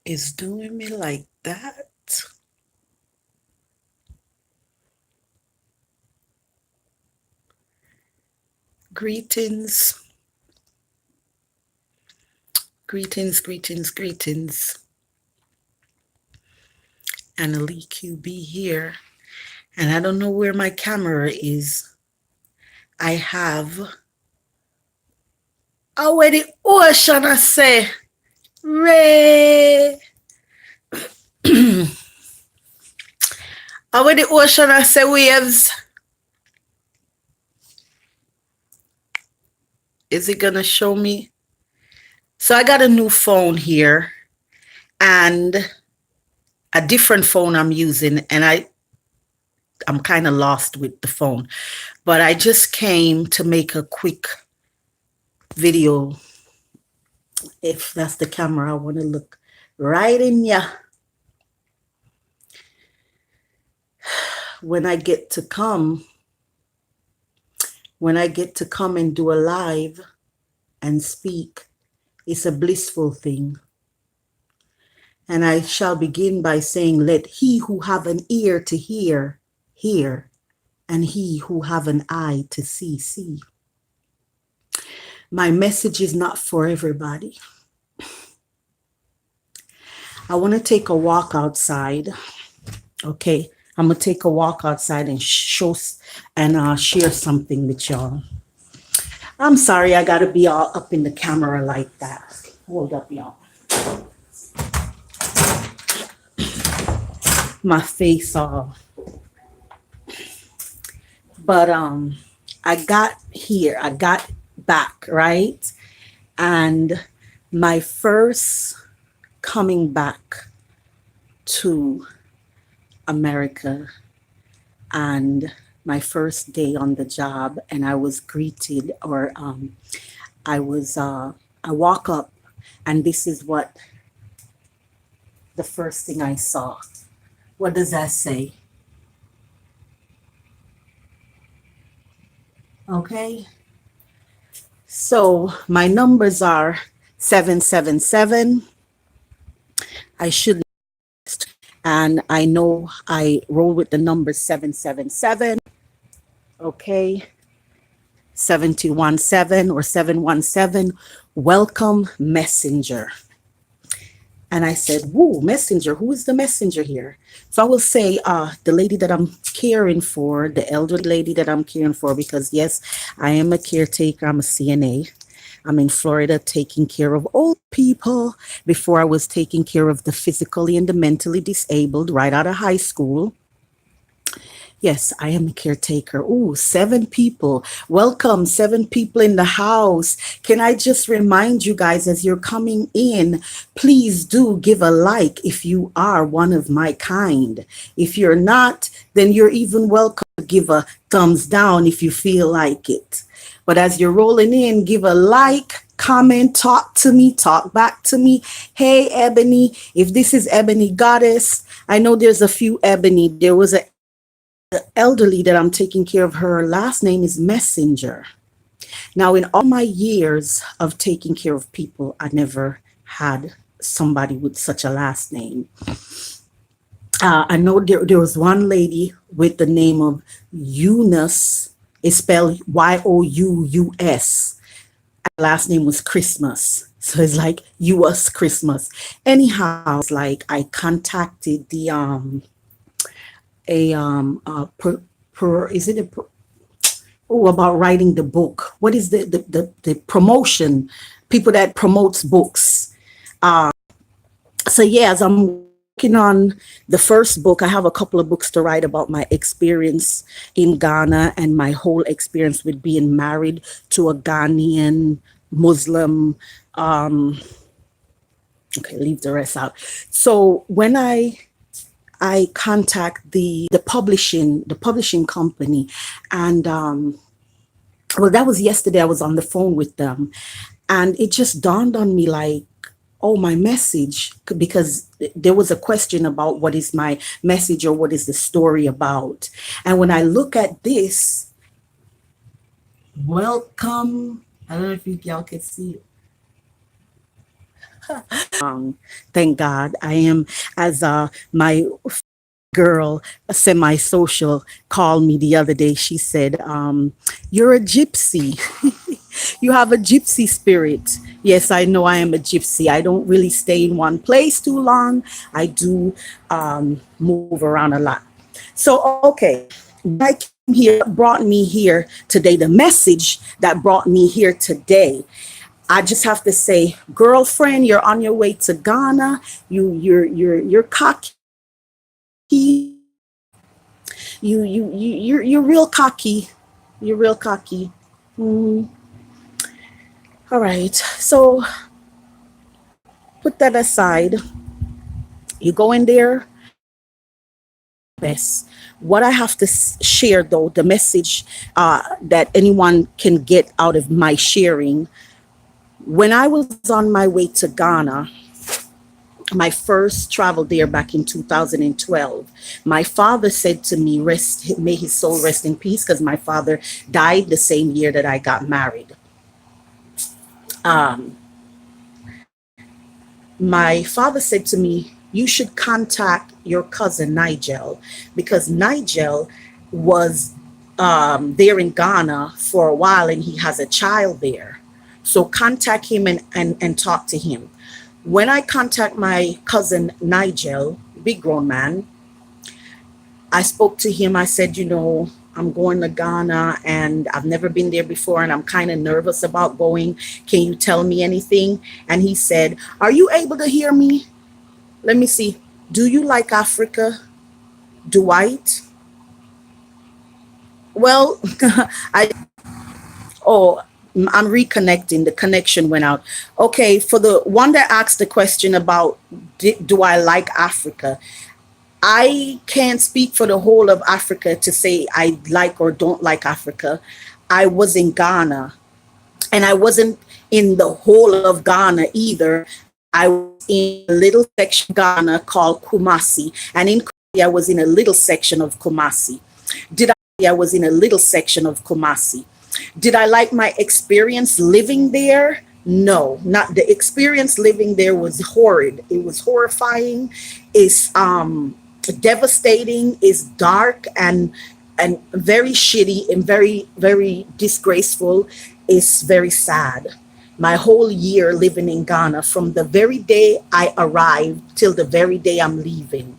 Is doing me like that. Greetings, greetings. Annalie QB here. And I don't know where my camera is. I have where the ocean I say Ray. Where the ocean I say waves. Is it gonna show me? So I got a new phone here and a different phone I'm using, and I'm kind of lost with the phone. But I just came to make a quick video. If that's the camera, I want to look right in ya. When I get to come and do a live and speak, it's a blissful thing. And I shall begin by saying, let he who have an ear to hear, hear, and he who have an eye to see, see. My message is not for everybody. I want to take a walk outside. Okay, I'm going to take a walk outside and share something with y'all. I'm sorry I got to be all up in the camera like that. Hold up, y'all. My face off. But I got back, right? And my first coming back to America and my first day on the job, and I was greeted, or I walk up, and this is what the first thing I saw. What does that say? Okay. So my numbers are 777. I should, and I know I roll with the number 777. Okay. 717 or 717. Welcome, messenger. And I said, whoa, messenger, who is the messenger here? So I will say the lady that I'm caring for, the elderly lady that I'm caring for, because yes, I am a caretaker, I'm a CNA. I'm in Florida taking care of old people before I was taking care of the physically and the mentally disabled right out of high school. Yes, I am a caretaker. Oh, 7 people. Welcome, 7 people in the house. Can I just remind you guys as you're coming in, please do give a like if you are one of my kind. If you're not, then you're even welcome to give a thumbs down if you feel like it. But as you're rolling in, give a like, comment, talk to me, talk back to me. Hey, Ebony, if this is Ebony Goddess, I know there's a few Ebony. There was a elderly that I'm taking care of, her last name is Messenger. Now, in all my years of taking care of people, I never had somebody with such a last name. I know there was one lady with the name of Eunice. It's spelled Youus. Last name was Christmas. So it's like US Christmas. Anyhow, it's like I contacted the about writing the book. What is the promotion? People that promotes books. So yeah, as I'm working on the first book, I have a couple of books to write about my experience in Ghana and my whole experience with being married to a Ghanaian Muslim. Okay, leave the rest out. So when I contact the publishing company, and well, that was yesterday. I was on the phone with them, and it just dawned on me like, oh, my message, because there was a question about what is my message or what is the story about. And when I look at this, Welcome. I don't know if y'all can see it. Thank God. I am, as my girl, a semi-social, called me the other day. She said, "You're a gypsy. You have a gypsy spirit." Yes, I know I am a gypsy. I don't really stay in one place too long. I do move around a lot. So, okay, when I came here, brought me here today, the message that brought me here today, I just have to say, girlfriend, you're on your way to Ghana. You're cocky. You're real cocky. You're real cocky. Mm, all right. So put that aside. You go in there. Best. What I have to share, though, the message that anyone can get out of my sharing. When I was on my way to Ghana, my first travel there back in 2012, my father said to me, rest, may his soul rest in peace, because my father died the same year that I got married. Um, my father said to me, you should contact your cousin Nigel, because Nigel was there in Ghana for a while and he has a child there. So contact him and talk to him. When I contact my cousin Nigel, big grown man, I spoke to him. I said, I'm going to Ghana and I've never been there before and I'm kind of nervous about going. Can you tell me anything? And he said, are you able to hear me? Let me see. Do you like Africa, Dwight? Well, I, oh, I'm reconnecting. The connection went out. Okay, for the one that asked the question about do I like Africa? I can't speak for the whole of Africa to say I like or don't like Africa. I was in Ghana and I wasn't in the whole of Ghana either. I was in a little section of Ghana called Kumasi. And in Kumasi, I was in a little section of Kumasi. I was in a little section of Kumasi. Did I like my experience living there? No, not the experience living there was horrid. It was horrifying. It's devastating. It's dark and very shitty and very very disgraceful. It's very sad. My whole year living in Ghana, from the very day I arrived till the very day I'm leaving,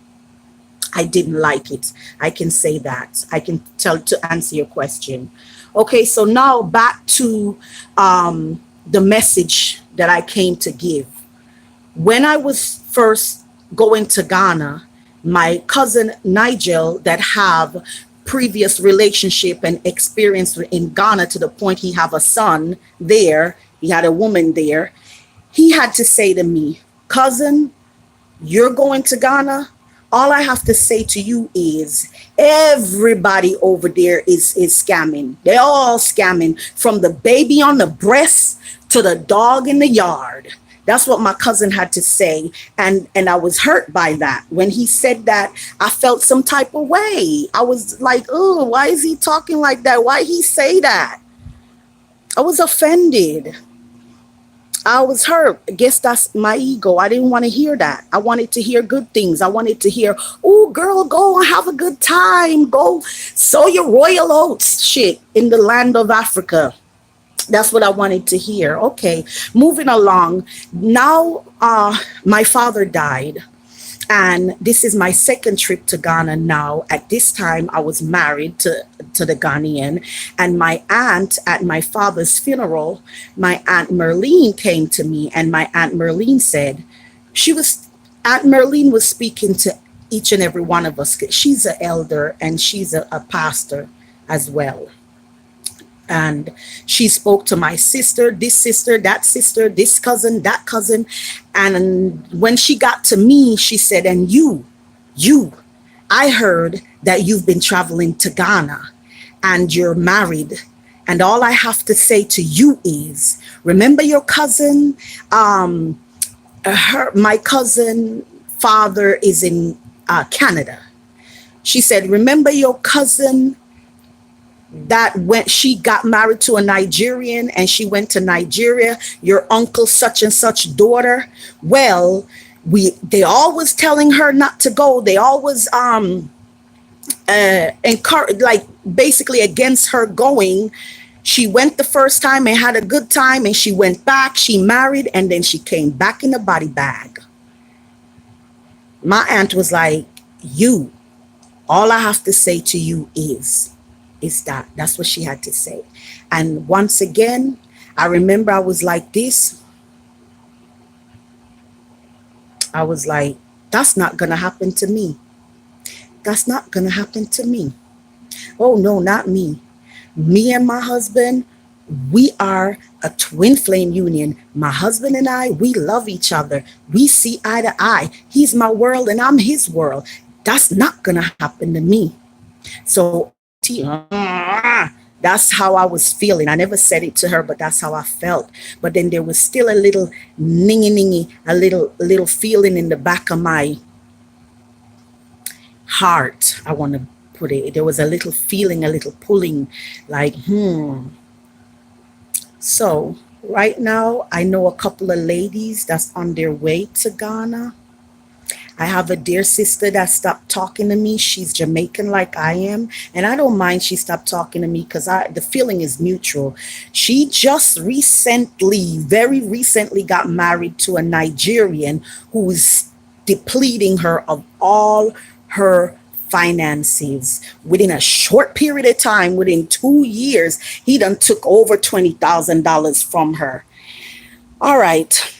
I didn't like it. I can say that. I can tell to answer your question. Okay, so now back to the message that I came to give. When I was first going to Ghana, my cousin Nigel, that have previous relationship and experience in Ghana to the point he have a son there, he had a woman there, he had to say to me, cousin, you're going to Ghana. All I have to say to you is everybody over there is scamming. They're all scamming, from the baby on the breast to the dog in the yard. That's what my cousin had to say. And I was hurt by that. When he said that, I felt some type of way. I was like, oh, why is he talking like that? Why he say that? I was offended. I was hurt. I guess that's my ego. I didn't want to hear that. I wanted to hear good things. I wanted to hear, oh, girl, go and have a good time. Go sow your royal oats shit in the land of Africa. That's what I wanted to hear. Okay, moving along. Now, my father died. And this is my second trip to Ghana now. At this time, I was married to the Ghanaian. And my aunt at my father's funeral, my Aunt Merlene came to me. And my Aunt Merlene said, Aunt Merlene was speaking to each and every one of us. She's an elder and she's a pastor as well. And she spoke to my sister, this cousin, that cousin. And when she got to me, she said, and you, I heard that you've been traveling to Ghana and you're married. And all I have to say to you is, remember your cousin? My cousin father is in Canada. She said, remember your cousin that when she got married to a Nigerian and she went to Nigeria, your uncle such and such daughter. Well, they always telling her not to go. They always encourage, like basically against her going. She went the first time and had a good time, and she went back, she married, and then she came back in a body bag. My aunt was like, you, all I have to say to you is that's what she had to say. And once again, I remember I was like this. I was like, that's not gonna happen to me. That's not gonna happen to me. Oh no, not me. Me and my husband, we are a twin flame union. My husband and I, we love each other. We see eye to eye. He's my world and I'm his world. That's not gonna happen to me. So that's how I was feeling. I never said it to her, but that's how I felt. But then there was still a little ningy ningy, a little feeling in the back of my heart. I want to put it. There was a little feeling, a little pulling, like So right now, I know a couple of ladies that's on their way to Ghana. I have a dear sister that stopped talking to me. She's Jamaican like I am. And I don't mind she stopped talking to me because the feeling is mutual. She just very recently got married to a Nigerian who is depleting her of all her finances. Within a short period of time, within 2 years, he done took over $20,000 from her. All right.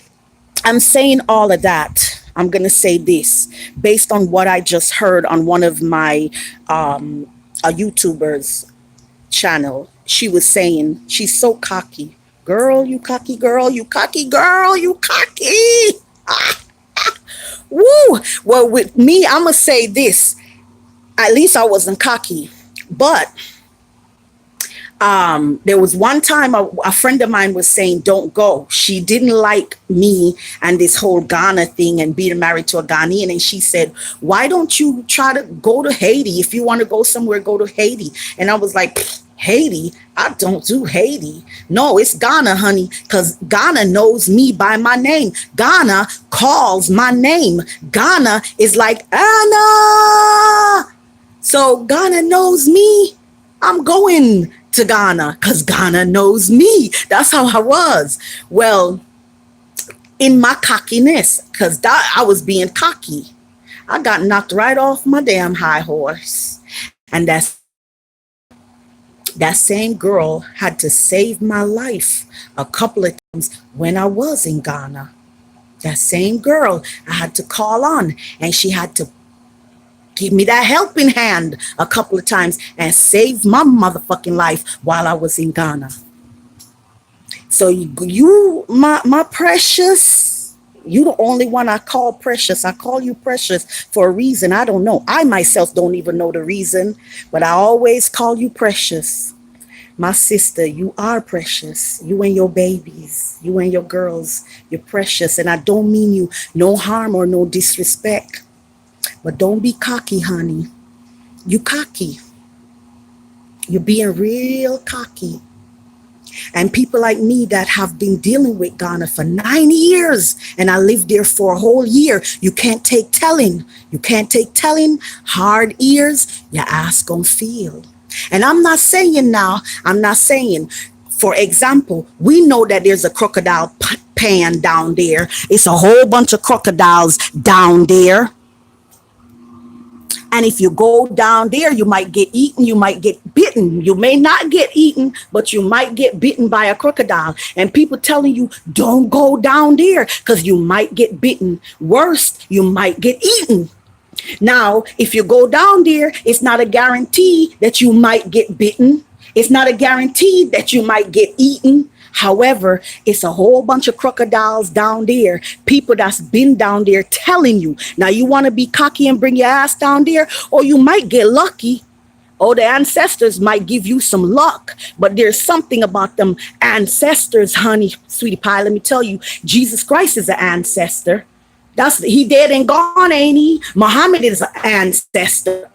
I'm saying all of that. I'm going to say this based on what I just heard on one of my a YouTuber's channel. She was saying she's so cocky. Girl, you cocky girl, you cocky girl, you cocky. Woo. Well, with me, I'm going to say this. At least I wasn't cocky. But there was one time a friend of mine was saying, don't go. She didn't like me and this whole Ghana thing and being married to a Ghanaian. And she said, why don't you try to go to Haiti? If you want to go somewhere, go to Haiti. And I was like, Haiti? I don't do Haiti. No, it's Ghana, honey, because Ghana knows me by my name. Ghana calls my name. Ghana is like, Anna. So Ghana knows me. I'm going to Ghana because Ghana knows me. That's how I was. Well, in my cockiness, because I was being cocky, I got knocked right off my damn high horse. And that same girl had to save my life a couple of times when I was in Ghana. That same girl I had to call on, and she had to give me that helping hand a couple of times and save my motherfucking life while I was in Ghana. So you my precious, you the only one I call precious. I call you precious for a reason. I don't know. I myself don't even know the reason, but I always call you precious. My sister, you are precious. You and your babies, you and your girls, you're precious. And I don't mean you no harm or no disrespect. But don't be cocky, honey. You cocky. You're being real cocky. And people like me that have been dealing with Ghana for 9 years, and I lived there for a whole year, you can't take telling. You can't take telling. Hard ears, your ass gonna feel. And I'm not saying, for example, we know that there's a crocodile pan down there. It's a whole bunch of crocodiles down there. And if you go down there, you might get eaten, you might get bitten. You may not get eaten, but you might get bitten by a crocodile. And people telling you, don't go down there because you might get bitten. Worst, you might get eaten. Now, if you go down there, it's not a guarantee that you might get bitten. It's not a guarantee that you might get eaten. However, it's a whole bunch of crocodiles down there, people that's been down there telling you. Now, you want to be cocky and bring your ass down there, or you might get lucky. Oh, the ancestors might give you some luck, but there's something about them ancestors, honey, sweetie pie. Let me tell you, Jesus Christ is an ancestor. He dead and gone, ain't he? Muhammad is an ancestor.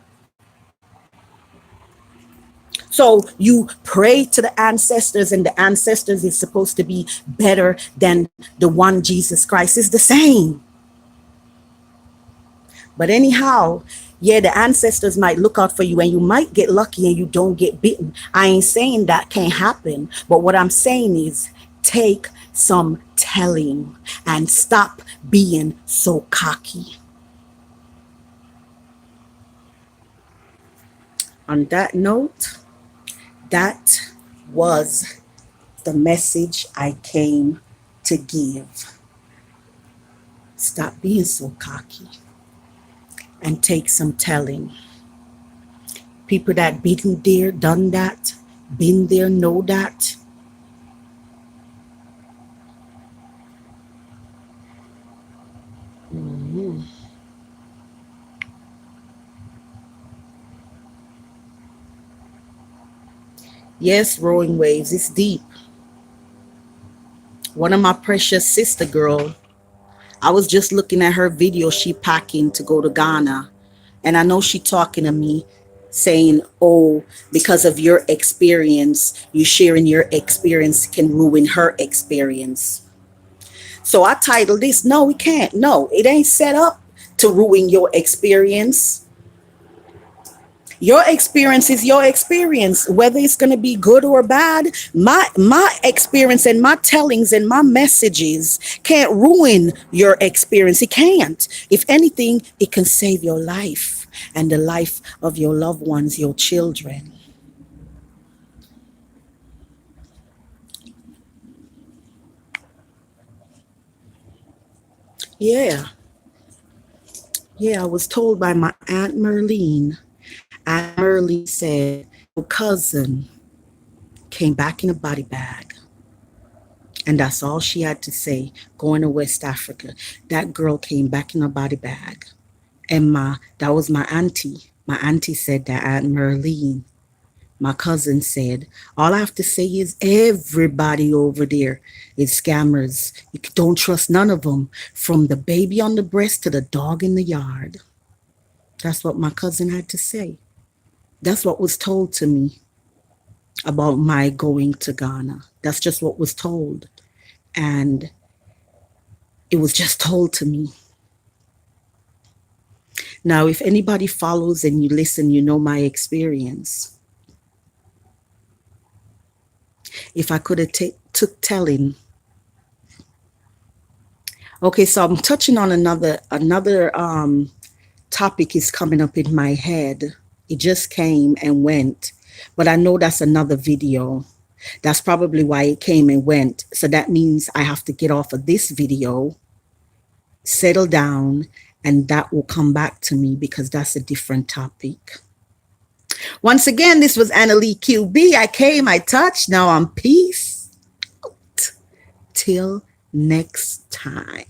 So you pray to the ancestors, and the ancestors is supposed to be better than the one Jesus Christ. Is the same. But anyhow, yeah, the ancestors might look out for you and you might get lucky and you don't get bitten. I ain't saying that can't happen. But what I'm saying is take some telling and stop being so cocky. On that note, that was the message I came to give. Stop being so cocky and take some telling. People that been there, done that, been there, know that. Mm-hmm. Yes, rowing waves, it's deep. One of my precious sister girl, I was just looking at her video, she packing to go to Ghana. And I know she talking to me saying, oh, because of your experience, you sharing your experience can ruin her experience. So I titled this, No, we can't. No, it ain't set up to ruin your experience. Your experience is your experience, whether it's going to be good or bad. My experience and my tellings and my messages can't ruin your experience. It can't. If anything, it can save your life and the life of your loved ones, your children. Yeah. Yeah, I was told by my Aunt Merlene. Aunt Merlene said, your cousin came back in a body bag. And that's all she had to say, going to West Africa. That girl came back in a body bag. And that was my auntie. My auntie said that, Aunt Merlene. My cousin said, all I have to say is everybody over there is scammers. You don't trust none of them, from the baby on the breast to the dog in the yard. That's what my cousin had to say. That's what was told to me about my going to Ghana. That's just what was told. And it was just told to me. Now, if anybody follows and you listen, you know my experience. If I could have took telling. Okay, so I'm touching on another topic is coming up in my head. It just came and went, but I know that's another video. That's probably why it came and went. So that means I have to get off of this video, settle down, and that will come back to me because that's a different topic. Once again, this was Annalie QB. I came, I touched, now I'm peace. Till next time.